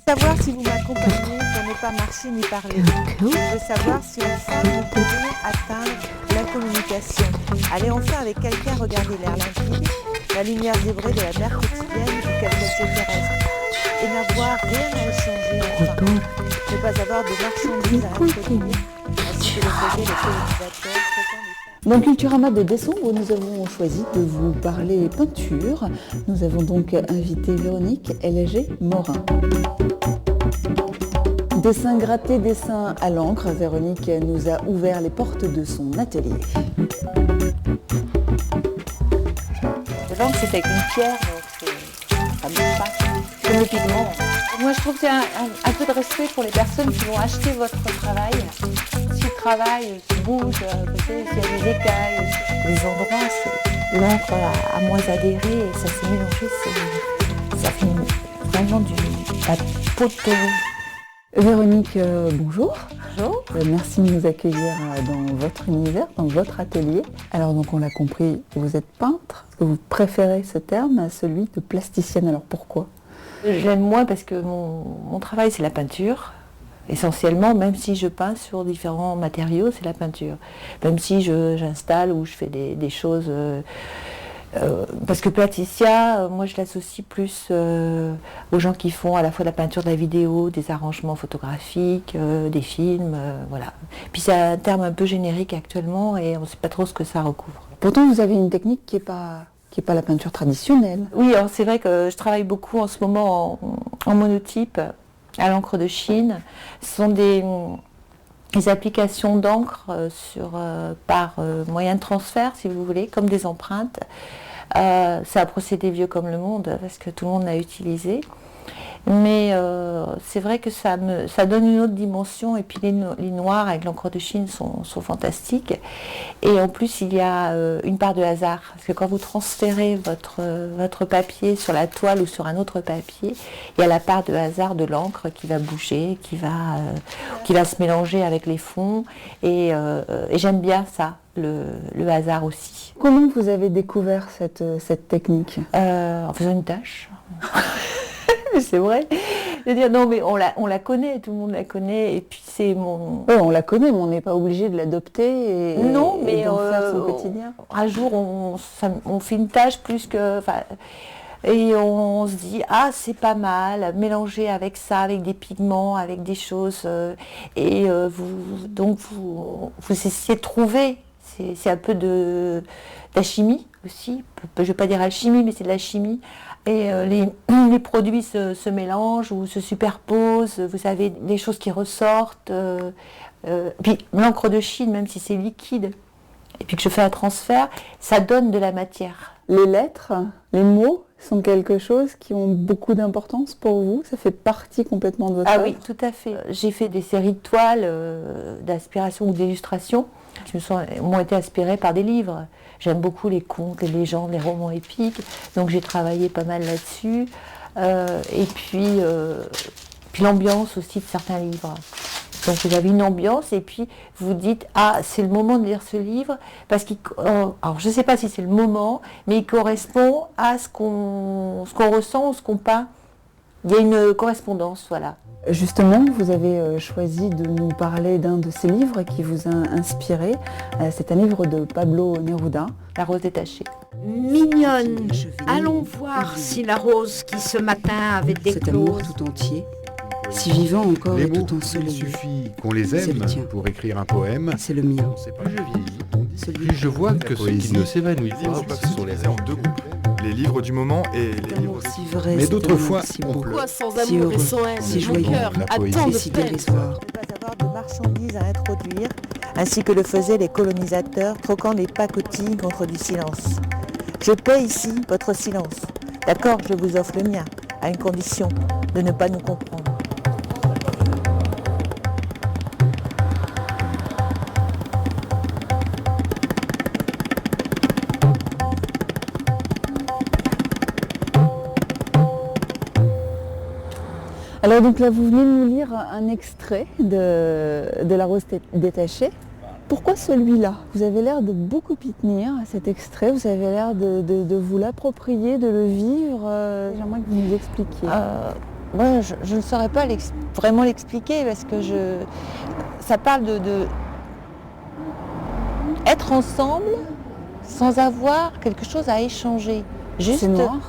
Savoir si vous m'accompagnez pour ne pas marcher ni parler. Je veux savoir si enfin vous pouvez atteindre la communication. Aller enfin avec quelqu'un regarder l'air limpide, la lumière zébrée de la mer quotidienne ou quelques terrestres. Et n'avoir rien à échanger enfin. Ne pas avoir de marchandises à introduire, ainsi que le faisaient les colonisateurs. Dans Culturama de décembre, nous avons choisi de vous parler peinture. Nous avons donc invité Véronique Elleger-Morin. Dessin gratté, dessin à l'encre, Véronique nous a ouvert les portes de son atelier. L'encre, c'est avec une pierre, donc ça ne bouge pas. Comme le pigment. Moi, je trouve qu'il y a un peu de respect pour les personnes qui vont acheter votre travail. Si le travail se bouge, peut-être s'il y a des écailles. Les endroits, l'encre a moins adhéré et ça s'est mélangé. Ça fait vraiment la peau de taureau. Véronique, bonjour. Bonjour. Merci de nous accueillir dans votre univers, dans votre atelier. Alors donc on l'a compris, vous êtes peintre. Est-ce que vous préférez ce terme à celui de plasticienne? Alors pourquoi? J'aime moins parce que mon travail c'est la peinture. Essentiellement, même si je peins sur différents matériaux, c'est la peinture. Même si j'installe ou je fais des choses... parce que Plasticia, moi je l'associe plus aux gens qui font à la fois de la peinture, de la vidéo, des arrangements photographiques, des films, voilà. Puis c'est un terme un peu générique actuellement et on ne sait pas trop ce que ça recouvre. Pourtant vous avez une technique qui est pas la peinture traditionnelle. Oui, alors c'est vrai que je travaille beaucoup en ce moment en monotype, à l'encre de Chine. Ce sont des applications d'encre par moyen de transfert, si vous voulez, comme des empreintes. C'est un procédé vieux comme le monde, parce que tout le monde l'a utilisé. Mais c'est vrai que ça donne une autre dimension, et puis les noirs avec l'encre de Chine sont fantastiques. Et en plus, il y a une part de hasard, parce que quand vous transférez votre papier sur la toile ou sur un autre papier, il y a la part de hasard de l'encre qui va bouger, qui va se mélanger avec les fonds, et j'aime bien ça, le hasard aussi. Comment vous avez découvert cette technique? En faisant une tâche. C'est vrai. Je veux dire, non, mais on la connaît, tout le monde la connaît, et puis c'est mon... Oui, on la connaît, mais on n'est pas obligé de l'adopter et non, mais d'en faire son quotidien. Un jour, on fait une tâche plus que... Et on se dit, ah, c'est pas mal, mélanger avec ça, avec des pigments, avec des choses, vous essayez de trouver. C'est un peu d'alchimie aussi, je ne vais pas dire alchimie, mais c'est de la chimie. Et les produits se mélangent ou se superposent, vous avez des choses qui ressortent. Puis l'encre de Chine, même si c'est liquide, et puis que je fais un transfert, ça donne de la matière. Les lettres, les mots sont quelque chose qui ont beaucoup d'importance pour vous? Ça fait partie complètement de votre œuvre? Ah oui, tout à fait. J'ai fait des séries de toiles d'inspiration ou d'illustration qui m'ont été inspirées par des livres. J'aime beaucoup les contes, les légendes, les romans épiques, donc j'ai travaillé pas mal là-dessus. Et puis l'ambiance aussi de certains livres. Donc vous avez une ambiance et puis vous dites « Ah, c'est le moment de lire ce livre » parce alors je ne sais pas si c'est le moment, mais il correspond à ce qu'on ressent ou ce qu'on peint. Il y a une correspondance, voilà. Justement, vous avez choisi de nous parler d'un de ces livres qui vous a inspiré. C'est un livre de Pablo Neruda. La rose détachée. Mignonne, allons voir si la rose qui ce matin avait Cet amour déclos. tout entier, si vivant encore Les et mots, tout il ensoleillé. suffit qu'on les C'est aime le tien. pour écrire un poème. C'est le mien. Plus je vieillis, Celui plus je vois que ceux qui ne s'évanouissent Les livres pas peuvent se sont les diviser en deux groupes. Les livres du moment et les livres... si vrai, Mais cet d'autres amour fois, si on beau, pleure. Pourquoi sans si amour et heureux, sans haine, si mon joyeux, cœur la a poésie, tant de si peine. dérisoire. Ne pas avoir de marchandises à introduire, ainsi que le faisaient les colonisateurs, troquant les pacotilles contre du silence. Je paie ici votre silence. D'accord, je vous offre le mien, à une condition, de ne pas nous comprendre. Alors donc là, vous venez de nous lire un extrait de La rose détachée. Pourquoi celui-là? Vous avez l'air de beaucoup y tenir à cet extrait, vous avez l'air de vous l'approprier, de le vivre. J'aimerais que vous nous expliquiez. Moi, je ne saurais pas vraiment l'expliquer parce que ça parle de être ensemble sans avoir quelque chose à échanger. C'est noir?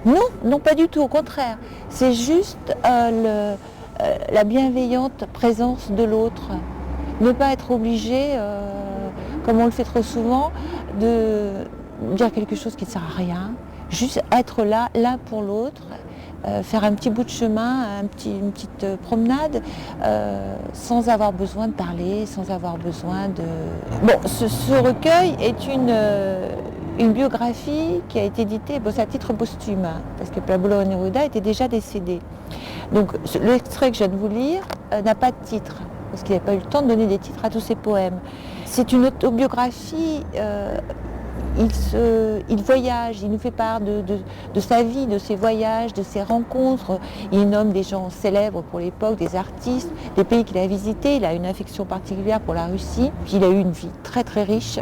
Non, non, pas du tout, au contraire. C'est juste la bienveillante présence de l'autre. Ne pas être obligé, comme on le fait trop souvent, de dire quelque chose qui ne sert à rien. Juste être là, l'un pour l'autre, faire un petit bout de chemin, une petite promenade, sans avoir besoin de parler, sans avoir besoin de... Bon, ce recueil est une biographie qui a été éditée à titre posthume, hein, parce que Pablo Neruda était déjà décédé. Donc l'extrait que je viens de vous lire n'a pas de titre, parce qu'il n'a pas eu le temps de donner des titres à tous ses poèmes. C'est une autobiographie, il voyage, il nous fait part de sa vie, de ses voyages, de ses rencontres. Il nomme des gens célèbres pour l'époque, des artistes, des pays qu'il a visités. Il a une affection particulière pour la Russie. Puis il a eu une vie très très riche.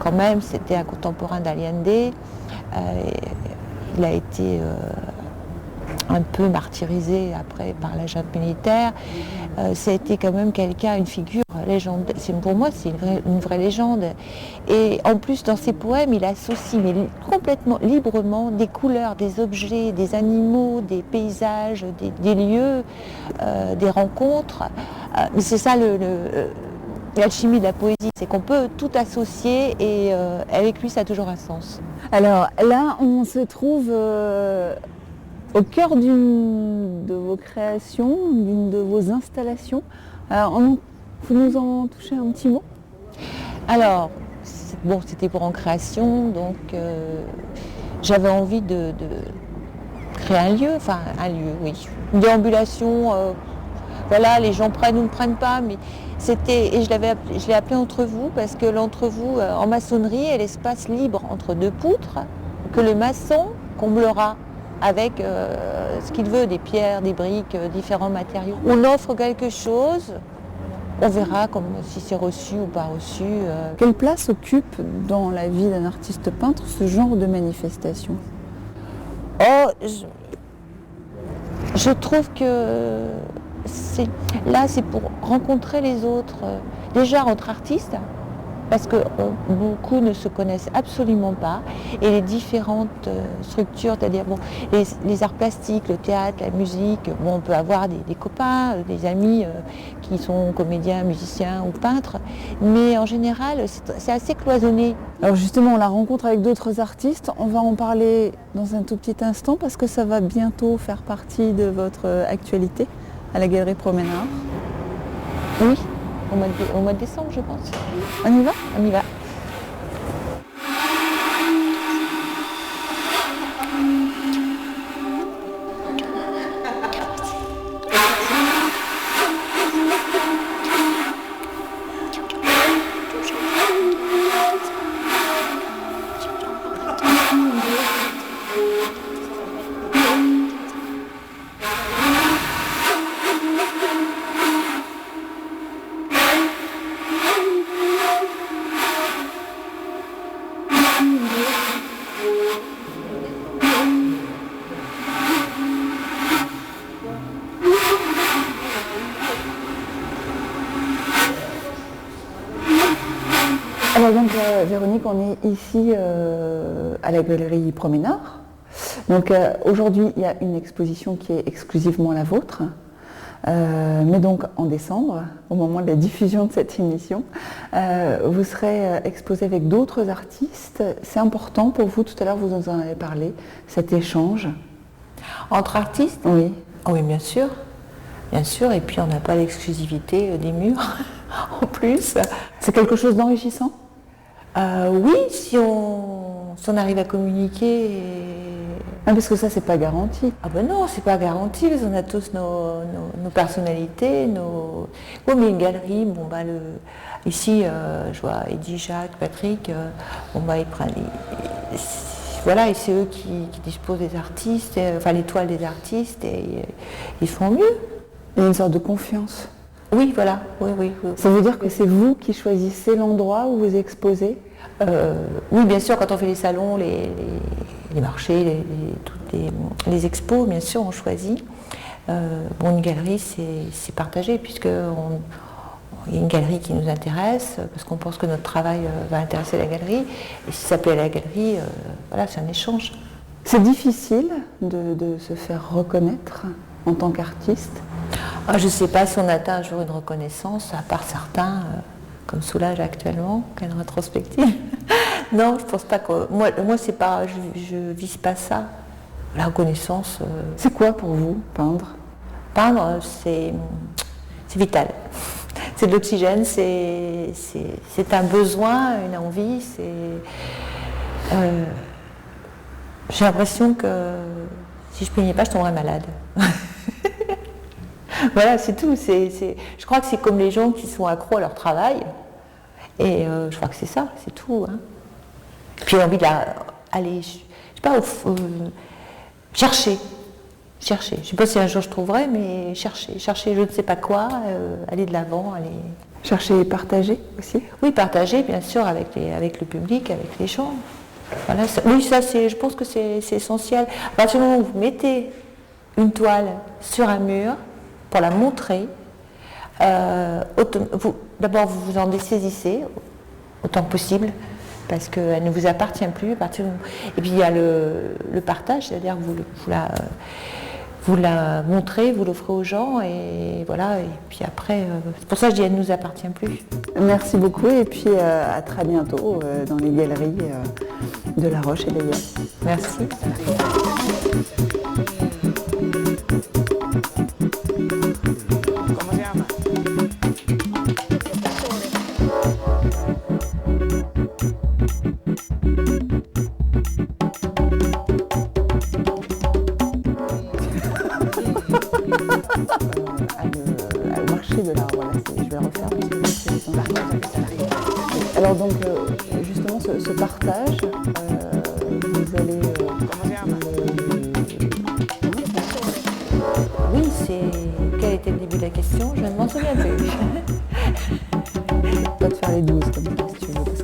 Quand même, c'était un contemporain d'Allende. Il a été un peu martyrisé après par la junte militaire. Ça a été quand même une figure légendaire. Pour moi, c'est une vraie légende. Et en plus, dans ses poèmes, il associe complètement librement des couleurs, des objets, des animaux, des paysages, des lieux, des rencontres. Mais c'est ça l'alchimie de la poésie, c'est qu'on peut tout associer et avec lui, ça a toujours un sens. Alors là, on se trouve au cœur d'une de vos créations, d'une de vos installations. Vous nous en touchez un petit mot? Alors, c'était pour en création, donc j'avais envie de créer un lieu, oui. Une déambulation, voilà, les gens prennent ou ne prennent pas, mais et je l'ai appelé Entrevous parce que l'entrevous en maçonnerie est l'espace libre entre deux poutres que le maçon comblera avec ce qu'il veut, des pierres, des briques, différents matériaux. On offre quelque chose, on verra si c'est reçu ou pas reçu. Quelle place occupe dans la vie d'un artiste peintre ce genre de manifestation? Je trouve que c'est pour rencontrer les autres, déjà entre artistes, parce que beaucoup ne se connaissent absolument pas, et les différentes structures, c'est-à-dire les arts plastiques, le théâtre, la musique, on peut avoir des copains, des amis qui sont comédiens, musiciens ou peintres, mais en général c'est assez cloisonné. Alors justement, la rencontre avec d'autres artistes, on va en parler dans un tout petit instant parce que ça va bientôt faire partie de votre actualité à la Galerie Promenade. Oui. Au mois de décembre, je pense. On y va? On y va. Alors donc Véronique, on est ici à la Galerie Promenade. Donc aujourd'hui, il y a une exposition qui est exclusivement la vôtre. Mais donc en décembre, au moment de la diffusion de cette émission, vous serez exposé avec d'autres artistes. C'est important pour vous, tout à l'heure vous nous en avez parlé, cet échange. Entre artistes? Oui. Oui, bien sûr. Bien sûr, et puis on n'a pas l'exclusivité des murs en plus. C'est quelque chose d'enrichissant? Oui, si on arrive à communiquer. Parce que ça, c'est pas garanti. Ah ben non, c'est pas garanti, parce qu'on a tous nos personnalités, Oui, mais une galerie, ici, je vois Eddie, Jacques, Patrick, ils prennent... Voilà, et c'est eux qui disposent des artistes, les toiles des artistes, et ils font mieux. Il y a une sorte de confiance. Oui, voilà, oui. Ça veut dire que c'est vous qui choisissez l'endroit où vous exposez? Oui, bien sûr, quand on fait les salons, les marchés, les expos, bien sûr, on choisit. Une galerie, c'est partagé, puisque il y a une galerie qui nous intéresse, parce qu'on pense que notre travail va intéresser la galerie. Et si ça plaît à la galerie, c'est un échange. C'est difficile de se faire reconnaître en tant qu'artiste? Je ne sais pas si on atteint un jour une reconnaissance, à part certains, comme Soulage actuellement, qui a une rétrospective. Non, je pense pas que... Moi c'est pas... Je vise pas ça. La reconnaissance... C'est quoi pour vous, peindre? Peindre, c'est vital. C'est de l'oxygène, c'est un besoin, une envie, j'ai l'impression que si je peignais pas, je tomberais malade. Voilà, c'est tout. Je crois que c'est comme les gens qui sont accros à leur travail. Et je crois que c'est ça, c'est tout. Hein. Puis j'ai envie d'aller, je sais pas, chercher. Je ne sais pas si un jour je trouverai, mais chercher je ne sais pas quoi, aller de l'avant, aller... Chercher et partager aussi? Oui, partager, bien sûr, avec le public, avec les gens. Voilà, je pense que c'est essentiel. À partir du moment où vous mettez une toile sur un mur pour la montrer, d'abord vous vous en dessaisissez autant que possible, parce qu'elle ne vous appartient plus. Et puis il y a le partage, c'est-à-dire que vous la montrez, vous l'offrez aux gens, et voilà, et puis après, c'est pour ça que je dis elle ne nous appartient plus. Merci beaucoup, et puis à très bientôt dans les galeries de La Roche et d'Ailleurs. Merci. Au marché de l'art, voilà, je vais refaire alors donc justement ce partage, vous allez oui, quel était le début de la question? Je ne m'en souviens plus. pas te faire les 12 comme ça si tu veux, parce